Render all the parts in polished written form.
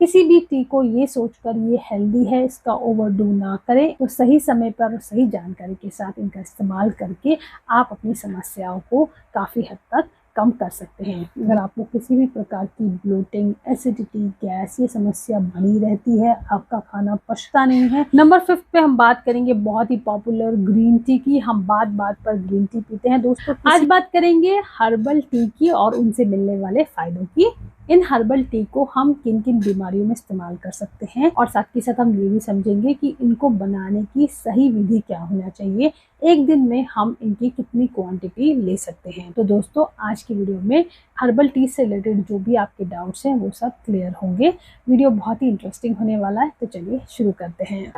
किसी भी टी को ये सोचकर ये हेल्दी है इसका ओवरडू ना करें। तो सही समय पर और सही जानकारी के साथ इनका इस्तेमाल करके आप अपनी समस्याओं को काफ़ी हद तक कम कर सकते हैं। अगर आपको किसी भी प्रकार की ब्लोटिंग, एसिडिटी, गैस ये समस्या बनी रहती है, आपका खाना पचता नहीं है। नंबर 5 पे हम बात करेंगे बहुत ही पॉपुलर ग्रीन टी की। हम बात बात पर ग्रीन टी पीते हैं दोस्तों। आज बात करेंगे हर्बल टी की और उनसे मिलने वाले फायदों की। इन हर्बल टी को हम किन किन बीमारियों में इस्तेमाल कर सकते हैं और साथ के साथ हम ये भी समझेंगे कि इनको बनाने की सही विधि क्या होना चाहिए, एक दिन में हम इनकी कितनी क्वांटिटी ले सकते हैं। तो दोस्तों आज की वीडियो में हर्बल टी से रिलेटेड जो भी आपके डाउट्स हैं वो सब क्लियर होंगे। वीडियो बहुत ही इंटरेस्टिंग होने वाला है, तो चलिए शुरू करते हैं।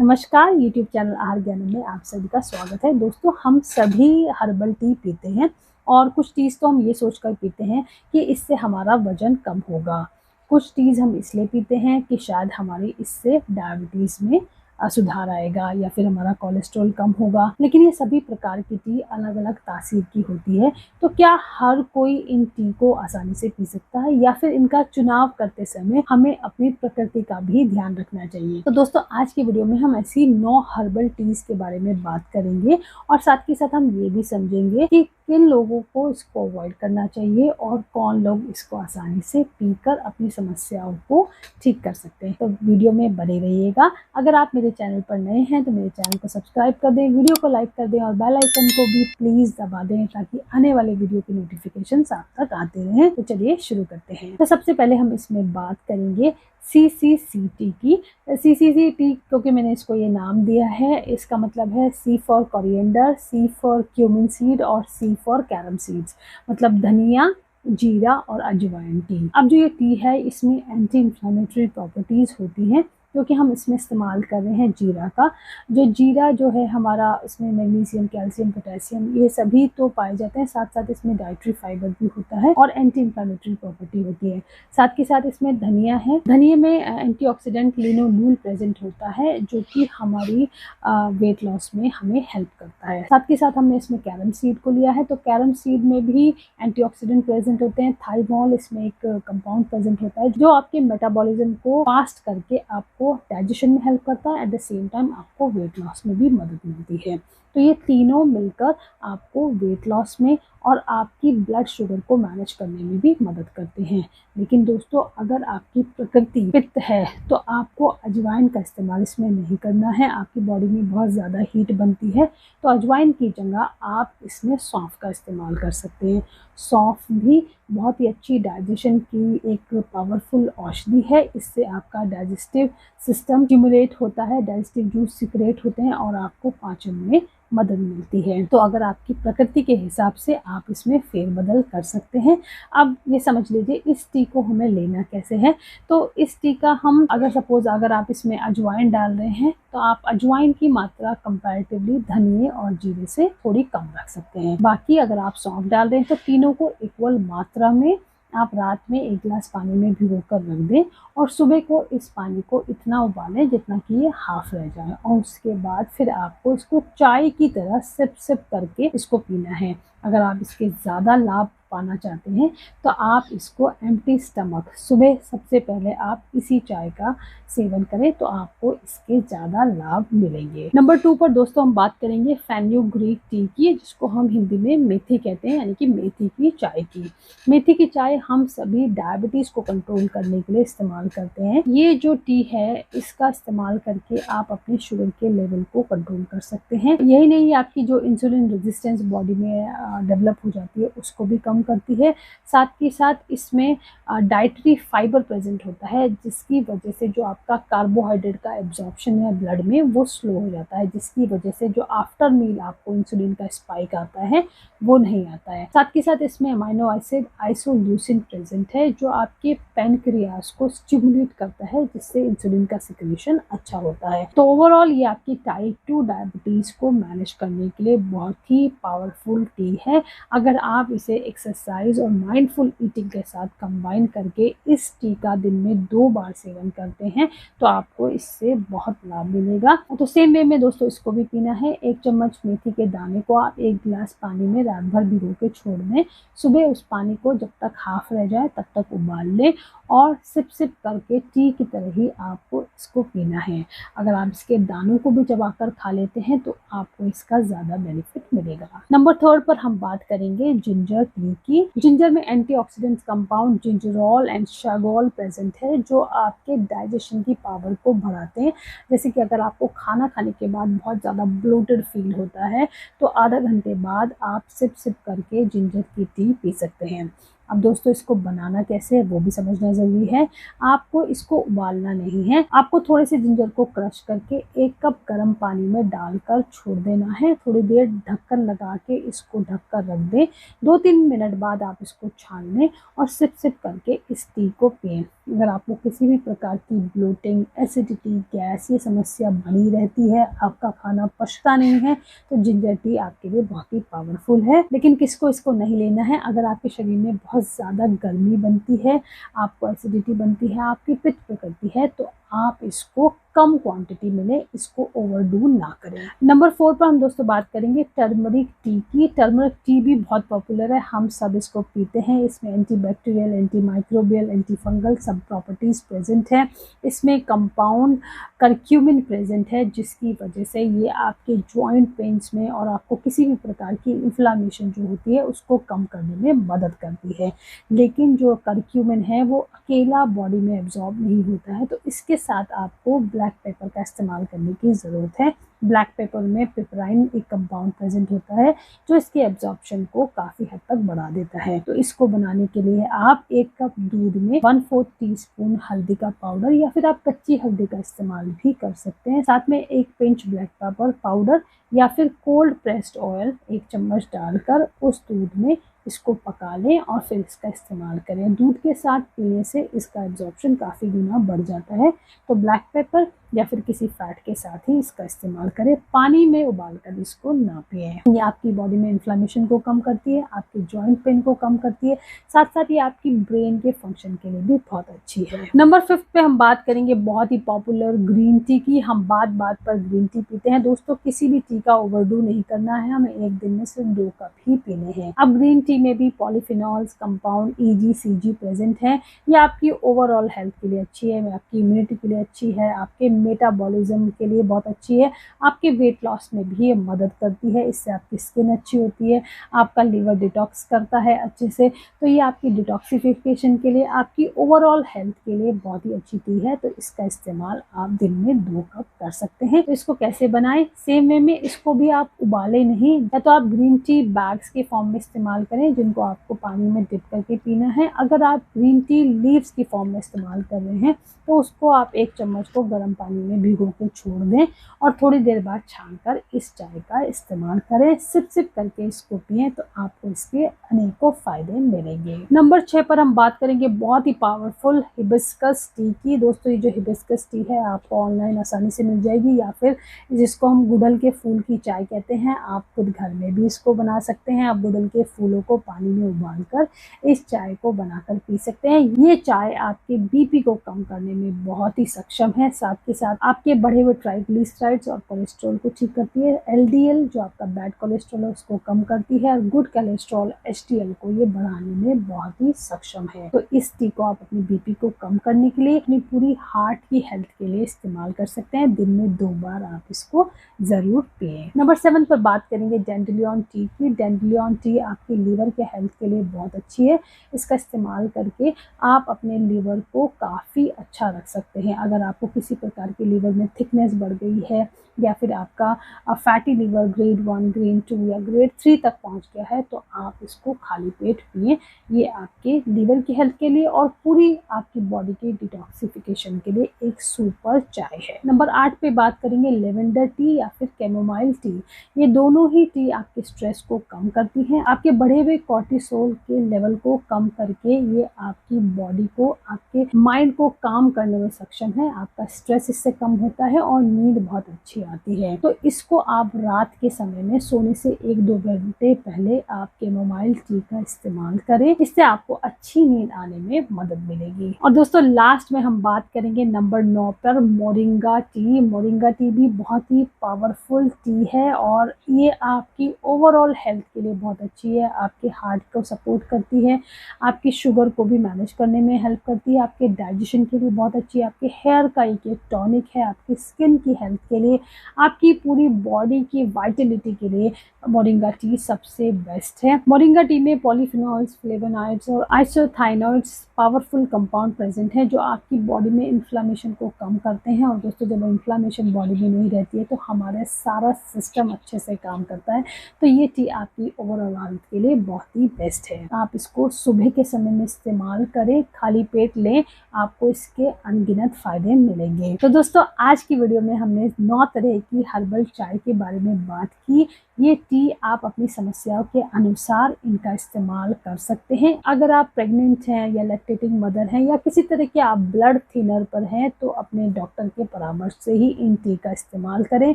नमस्कार, YouTube चैनल आहार ज्ञानम में आप सभी का स्वागत है। दोस्तों हम सभी हर्बल टी पीते हैं और कुछ टीज़ तो हम ये सोचकर पीते हैं कि इससे हमारा वजन कम होगा। कुछ टीज़ हम इसलिए पीते हैं कि शायद हमारी इससे डायबिटीज़ में सुधार आएगा या फिर हमारा कोलेस्ट्रॉल कम होगा। लेकिन ये सभी प्रकार की टी अलग अलग तासीर की होती है। तो क्या हर कोई इन टी को आसानी से पी सकता है या फिर इनका चुनाव करते समय हमें अपनी प्रकृति का भी ध्यान रखना चाहिए? तो दोस्तों आज की वीडियो में हम ऐसी 9 हर्बल टीज के बारे में बात करेंगे और साथ के साथ हम ये भी समझेंगे कि किन लोगों को इसको अवॉइड करना चाहिए और कौन लोग इसको आसानी से पीकर अपनी समस्याओं को ठीक कर सकते हैं। तो वीडियो में बने रहिएगा। अगर आप मेरे चैनल पर नए हैं तो मेरे चैनल को सब्सक्राइब कर दें, वीडियो को लाइक कर दें और बेल आइकन को भी प्लीज दबा दें ताकि आने वाले वीडियो की नोटिफिकेशन आप तक आते रहें। तो चलिए शुरू करते हैं। तो सबसे पहले हम इसमें बात करेंगे CCCT की। CCCT क्योंकि मैंने इसको ये नाम दिया है, इसका मतलब है C for coriander, C for cumin seed और C फॉर कैरम सीड्स, मतलब धनिया, जीरा और अजवाइन टी। अब जो ये टी है इसमें एंटी इंफ्लेमेटरी प्रॉपर्टीज होती हैं क्योंकि हम इसमें इस्तेमाल कर रहे हैं जीरा का। जो जीरा जो है हमारा, इसमें मैग्नीशियम, कैल्शियम, पोटेशियम ये सभी तो पाए जाते हैं। साथ साथ इसमें डाइटरी फाइबर भी होता है और एंटी इंफ्लेमेटरी प्रॉपर्टी होती है। साथ के साथ इसमें धनिया है। धनिया में एंटीऑक्सीडेंट लिनोलूल प्रेजेंट होता है जो कि हमारी वेट लॉस में हमें हेल्प करता है। साथ के साथ हमने इसमें कैरम सीड को लिया है। तो कैरम सीड में भी एंटीऑक्सीडेंट प्रेजेंट होते हैं। थाइमोल इसमें एक कंपाउंड प्रेजेंट होता है जो आपके मेटाबॉलिज्म को फास्ट करके आपको डाइजेशन में हेल्प करता है। एट द सेम टाइम आपको वेट लॉस में भी मदद मिलती है। तो ये तीनों मिलकर आपको वेट लॉस में और आपकी ब्लड शुगर को मैनेज करने में भी मदद करते हैं। लेकिन दोस्तों अगर आपकी प्रकृति पित्त है तो आपको अजवाइन का इस्तेमाल इसमें नहीं करना है। आपकी बॉडी में बहुत ज़्यादा हीट बनती है तो अजवाइन की जगह आप इसमें सौंफ का इस्तेमाल कर सकते हैं। सौंफ भी बहुत ही अच्छी डाइजेशन की एक पावरफुल औषधि है। इससे आपका डाइजेस्टिव सिस्टम स्टिमुलेट होता है, डाइजेस्टिव जूस सिक्रेट होते हैं और आपको पाचन में मदद मिलती है। तो अगर आपकी प्रकृति के हिसाब से आप इसमें फेरबदल कर सकते हैं। अब ये समझ लीजिए इस टी को हमें लेना कैसे है। तो इस टी का हम अगर आप इसमें अजवाइन डाल रहे हैं तो आप अजवाइन की मात्रा कंपैरेटिवली धनिये और जीरे से थोड़ी कम रख सकते हैं। बाकी अगर आप सौंफ डाल रहे हैं तो तीनों को इक्वल मात्रा में आप रात में 1 गिलास पानी में भिगोकर रख दें और सुबह को इस पानी को इतना उबालें जितना कि ये हाफ रह जाए और उसके बाद फिर आपको इसको चाय की तरह सिप सिप करके इसको पीना है। अगर आप इसके ज़्यादा लाभ पाना चाहते हैं तो आप इसको एम्प्टी स्टमक सुबह सबसे पहले आप इसी चाय का सेवन करें तो आपको इसके ज़्यादा लाभ मिलेंगे। नंबर 2 पर दोस्तों हम बात करेंगे फेन्यूग्रीक टी की, जिसको हम हिंदी में मेथी कहते हैं, यानी कि मेथी की चाय की। मेथी की चाय हम सभी डायबिटीज़ को कंट्रोल करने के लिए इस्तेमाल करते हैं। ये जो टी है इसका इस्तेमाल करके आप अपने शुगर के लेवल को कंट्रोल कर सकते हैं। यही नहीं, आपकी जो इंसुलिन रेजिस्टेंस बॉडी में डेवलप हो जाती है उसको भी कम करती है। साथ के साथ इसमें डाइटरी फाइबर प्रेजेंट होता है जिसकी वजह से जो आपका कार्बोहाइड्रेट का एब्जॉर्प्शन है ब्लड में वो स्लो हो जाता है, जिसकी वजह से जो आफ्टर मील आपको इंसुलिन का स्पाइक आता है वो नहीं आता है। साथ के साथ इसमें अमाइनो एसिड आइसोल्यूसिन प्रेजेंट है जो आपके पैनक्रियास को स्टिमुलेट करता है जिससे इंसुलिन का सिक्रेशन अच्छा होता है। तो ओवरऑल ये आपकी टाइप 2 डायबिटीज को मैनेज करने के लिए बहुत ही पावरफुल टी है। अगर आप इसे एक्सरसाइज एक्सरसाइज और माइंडफुल ईटिंग के साथ कंबाइन करके इस टी का दिन में 2 बार सेवन करते हैं तो आपको इससे बहुत लाभ मिलेगा। तो सेम वे में दोस्तों इसको भी पीना है। 1 चम्मच मेथी के दाने को आप 1 गिलास पानी में रात भर भिगो के छोड़ दें। सुबह उस पानी को जब तक हाफ रह जाए तब तक उबाल लें और सिप सिप करके टी की तरह ही आपको इसको पीना है। अगर आप इसके दानों को भी चबाकर खा लेते हैं तो आपको इसका ज़्यादा बेनिफिट मिलेगा। नंबर 3 पर हम बात करेंगे जिंजर टी की। जिंजर में antioxidant compound gingerol and shogaol present है जो आपके डाइजेशन की पावर को बढ़ाते हैं। जैसे कि अगर आपको खाना खाने के बाद बहुत ज़्यादा ब्लोटेड फील होता है तो आधा घंटे बाद आप सिप सिप करके जिंजर की टी पी सकते हैं। अब दोस्तों इसको बनाना कैसे है वो भी समझना ज़रूरी है। आपको इसको उबालना नहीं है, आपको थोड़े से जिंजर को क्रश करके 1 कप गर्म पानी में डालकर छोड़ देना है। थोड़ी देर ढक्कन लगा के इसको ढककर रख दें। 2-3 मिनट बाद आप इसको छान लें और सिप सिप करके इस टी को पिएं। अगर आपको किसी भी प्रकार की ब्लोटिंग, एसिडिटी, गैस ये समस्या बनी रहती है, आपका खाना पचता नहीं है तो जिंजर टी आपके लिए बहुत ही पावरफुल है। लेकिन किसको इसको नहीं लेना है? अगर आपके शरीर में बहुत ज़्यादा गर्मी बनती है, आपको एसिडिटी बनती है, आपकी पित्त प्रकृति है तो आप इसको कम क्वांटिटी में लें, इसको ओवरडू ना करें। नंबर 4 पर हम दोस्तों बात करेंगे टर्मरिक टी की। टर्मरिक टी भी बहुत पॉपुलर है, हम सब इसको पीते हैं। इसमें एंटीबैक्टीरियल, एंटीमाइक्रोबियल, एंटीफंगल सब प्रॉपर्टीज प्रेजेंट है। इसमें कंपाउंड करक्यूमिन प्रेजेंट है जिसकी वजह से ये आपके जॉइंट पेन्स में और आपको किसी भी प्रकार की इन्फ्लामेशन जो होती है उसको कम करने में मदद करती है। लेकिन जो करक्यूमिन है वो अकेला बॉडी में एब्जॉर्ब नहीं होता है तो इसके साथ आपको ब्लैक पेपर का इस्तेमाल करने की ज़रूरत है। ब्लैक पेपर में पिपराइन एक कंपाउंड प्रेजेंट होता है जो इसके एब्जॉर्प्शन को काफ़ी हद तक बढ़ा देता है। तो इसको बनाने के लिए आप 1 कप दूध में 1/4 टीस्पून हल्दी का पाउडर या फिर आप कच्ची हल्दी का इस्तेमाल भी कर सकते हैं। साथ में 1 पिंच ब्लैक पेपर पाउडर या फिर कोल्ड प्रेस्ड ऑयल 1 चम्मच डालकर उस दूध में इसको पका लें और फिर इसका इस्तेमाल करें। दूध के साथ पीने से इसका एब्जॉर्प्शन काफ़ी गुना बढ़ जाता है। तो ब्लैक पेपर या फिर किसी फैट के साथ ही इसका इस्तेमाल करें। पानी में उबालकर इसको ना पिएं। ये आपकी बॉडी में इन्फ्लेमेशन को कम करती है, आपके जॉइंट पेन को कम करती है, साथ साथ ये आपकी ब्रेन के फंक्शन के लिए भी बहुत अच्छी है। नंबर 5 पे हम बात करेंगे बहुत ही पॉपुलर ग्रीन टी की। हम बात बात पर ग्रीन टी पीते हैं दोस्तों, किसी भी टी का ओवरडू नहीं करना है, हमें एक दिन में सिर्फ 2 कप ही पीने हैं। अब ग्रीन टी में भी polyphenols compound EG CG present है। ये आपकी ओवरऑल हेल्थ के लिए अच्छी है, आपकी इम्यूनिटी के लिए अच्छी है, आपके मेटाबॉलिज्म के लिए बहुत अच्छी है, आपके वेट लॉस में भी ये मदद करती है। इससे आपकी स्किन अच्छी होती है, आपका लिवर डिटॉक्स करता है अच्छे से। तो ये आपकी डिटॉक्सिफिकेशन के लिए, आपकी ओवरऑल हेल्थ के लिए बहुत ही अच्छी टी है। तो इसका इस्तेमाल आप दिन में 2 कप कर सकते हैं। तो इसको कैसे बनाएं? सेम वे में इसको भी आप उबाले नहीं, या तो आप ग्रीन टी बैग्स के फॉर्म में इस्तेमाल करें जिनको आपको पानी में डिप करके पीना है। अगर आप ग्रीन टी लीव्स की फॉर्म में इस्तेमाल कर रहे हैं तो उसको आप 1 चम्मच को गर्म पानी में भिगो के छोड़ दें और थोड़ी देर बाद छानकर इस चाय का इस्तेमाल करें। सिप सिप करके इसको पिएं तो आपको इसके अनेकों फायदे मिलेंगे। नंबर 6 पर हम बात करेंगे बहुत ही पावरफुल हिबिस्कस टी की। दोस्तों ये जो हिबिस्कस टी है आपको ऑनलाइन आसानी से मिल जाएगी, या फिर जिसको हम गुड़हल के फूल की चाय कहते हैं, आप खुद घर में भी इसको बना सकते हैं। आप गुड़हल के फूलों को पानी में उबालकर इस चाय को बनाकर पी सकते हैं। ये चाय आपके बीपी को कम करने में बहुत ही सक्षम है, साथ के साथ आपके बढ़े हुए ट्राइग्लिसराइड्स और कोलेस्ट्रॉल को ठीक करती है। LDL जो आपका बैड कोलेस्ट्रॉल है उसको कम करती है, और गुड कोलेस्ट्रॉल HDL को ये बढ़ाने में बहुत ही सक्षम है। तो इस टी को आप अपनी बीपी को कम करने के लिए, अपनी पूरी हार्ट की हेल्थ के लिए इस्तेमाल कर सकते हैं। दिन में 2 बार आप इसको जरूर पिएं। नंबर 7 पर बात करेंगे डैंडेलियन टी की। डैंडेलियन टी आपकी लीवर के हेल्थ के लिए बहुत अच्छी है। इसका इस्तेमाल करके आप अपने लीवर को काफ़ी अच्छा रख सकते हैं। अगर आपको किसी प्रकार की लीवर में थिकनेस बढ़ गई है या फिर आपका फैटी लीवर ग्रेड 1, ग्रेड 2 या ग्रेड 3 तक पहुंच गया है तो आप इसको खाली पेट पिए। ये आपके लीवर की हेल्थ के लिए और पूरी आपकी बॉडी के डिटॉक्सिफिकेशन के लिए एक सुपर चाय है। नंबर 8 पे बात करेंगे लेवेंडर टी या फिर कैमोमाइल टी। ये दोनों ही टी आपके स्ट्रेस को कम करती हैं, आपके बढ़े हुए कॉर्टिसोल के लेवल को कम करके ये आपकी बॉडी को, आपके माइंड को काम करने में सक्षम है। आपका स्ट्रेस इससे कम होता है और नींद बहुत अच्छी आती है। तो इसको आप रात के समय में सोने से 1-2 घंटे पहले आप कैमोमाइल टी का इस्तेमाल करें, इससे आपको अच्छी नींद आने में मदद मिलेगी। और दोस्तों लास्ट में हम बात करेंगे नंबर 9 पर मोरिंगा टी। मोरिंगा टी भी बहुत ही पावरफुल टी है और ये आपकी ओवरऑल हेल्थ के लिए बहुत अच्छी है। आपके हार्ट को सपोर्ट करती है, आपकी शुगर को भी मैनेज करने में हेल्प करती है, आपके डाइजेशन के लिए बहुत अच्छी है, आपके हेयर का एक टॉनिक है, आपकी स्किन की हेल्थ के लिए, आपकी पूरी बॉडी की वाइटलिटी के लिए मोरिंगा टी सबसे बेस्ट है। मोरिंगा टी में पॉलीफिनॉल्स, फ्लेवोनॉइड्स और आइसोथाइनॉइड्स पावरफुल कंपाउंड प्रेजेंट है जो आपकी बॉडी में इन्फ्लामेशन को कम करते हैं। और दोस्तों जब इन्फ्लामेशन बॉडी में नहीं रहती है तो हमारा सारा सिस्टम अच्छे से काम करता है। तो ये टी आपकी ओवरऑल हेल्थ के लिए बहुत ही बेस्ट है। आप इसको सुबह के समय में इस्तेमाल करें, खाली पेट लें, आपको इसके अनगिनत फायदे मिलेंगे। तो दोस्तों आज की वीडियो में हमने 9 तरह की हर्बल चाय के बारे में बात की। ये टी आप अपनी समस्याओं के अनुसार इनका इस्तेमाल कर सकते हैं। अगर आप प्रेग्नेंट हैं या लैक्टेटिंग मदर हैं या किसी तरह के आप ब्लड थिनर पर हैं तो अपने डॉक्टर के परामर्श से ही इन टी का इस्तेमाल करें।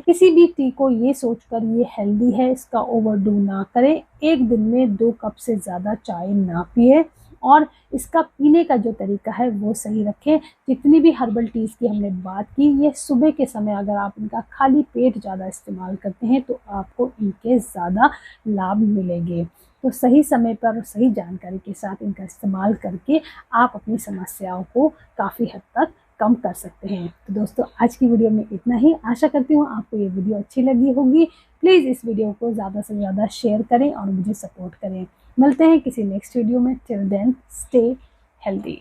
किसी भी टी को ये सोचकर ये हेल्दी है इसका ओवरडू ना करें। एक दिन में 2 कप से ज़्यादा चाय ना पिए और इसका पीने का जो तरीका है वो सही रखें। जितनी भी हर्बल टीज़ की हमने बात की ये सुबह के समय अगर आप इनका खाली पेट ज़्यादा इस्तेमाल करते हैं तो आपको इनके ज़्यादा लाभ मिलेंगे। तो सही समय पर सही जानकारी के साथ इनका इस्तेमाल करके आप अपनी समस्याओं को काफ़ी हद तक कम कर सकते हैं। तो दोस्तों आज की वीडियो में इतना ही। आशा करती हूँ आपको ये वीडियो अच्छी लगी होगी। प्लीज़ इस वीडियो को ज़्यादा से ज़्यादा शेयर करें और मुझे सपोर्ट करें। मिलते हैं किसी नेक्स्ट वीडियो में। Till then stay healthy.